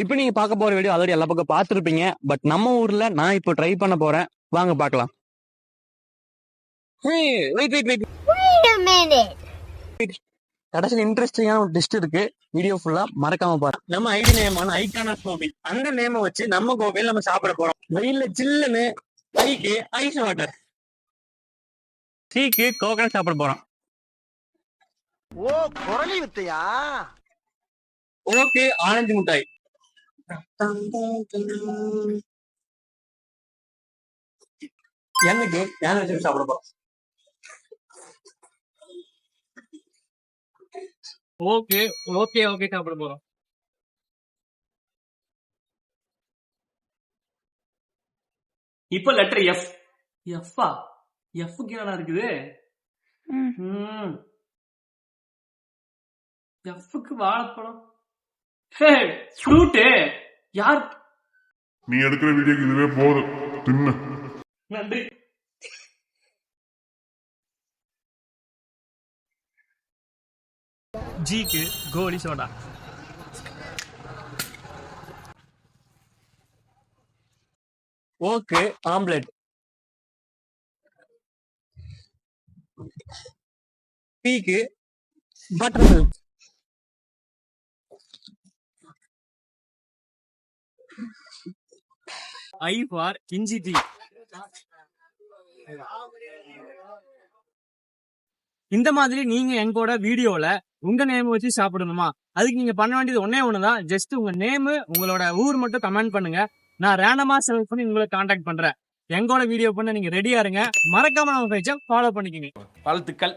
இப்ப நீங்க பார்க்க போற வீடியோ ஆல்ரெடி எல்லா பக்கம் பார்த்துருப்பீங்க. பட் நம்ம ஊர்ல நான் இப்போ ட்ரை பண்ண போறேன். வாங்க பார்க்கலாம். Wait wait wait Wait a minute. கடைசியில் இன்ட்ரெஸ்டிங்கான ஒரு டிஸ்ட் இருக்கு. வீடியோ ஃபுல்லா மறக்காம பாருங்க. நம்ம ஐடி நேமான ஐகானஸ் மொபைல், அந்த நேம வச்சு நம்ம கோவையில் நம்ம சாப்பிட போறோம். வெயில்ல சில்லுன்னு, ஐக்கு ஐஸ் வாட்டர், சீக்கு கோகனட் சாப்பிட போறோம். ஓ குரலி வித்தையா? ஓகே ஆரஞ்சு மிட்டாய். எனக்கு ஏன் வச்சு சாப்பிட போறோம். ஓகே ஓகே ஓகே சாப்பிட போறோம். இப்போ லெட்டர் எஃப். எஃப்பா? எஃப்க்கு என்னடா இருக்குது? எஃப்க்கு வாழைப்பழம். Hey fruit. யார்? நீ எடுக்கிற வீடியோக்கு இதுவே போதும். தின்னு. நன்றி. ஜிக்கு கோலி சோடா. Okay omelette. பீக்கு பட்டர் மில்க். ஐ ஃபார் இஞ்சி டீ. இந்த மாதிரி நீங்க எங்கூட வீடியோல உங்க நேம் வச்சு சாப்பிடணுமா? அதுக்கு நீங்க பண்ண வேண்டியது ஒன்னே ஒண்ணுதான். ஜஸ்ட் உங்க நேம், உங்களோட ஊர் மட்டும் கமெண்ட் பண்ணுங்க. நான் ரேண்டமா செலக்ட் பண்ணி உங்களை கான்டாக்ட் பண்றேன். எங்கோட வீடியோ பண்ண நீங்க ரெடியா இருங்க. மறக்காம நம்ம பேஜை ஃபாலோ பண்ணிக்கோங்க. வாழ்த்துக்கள்.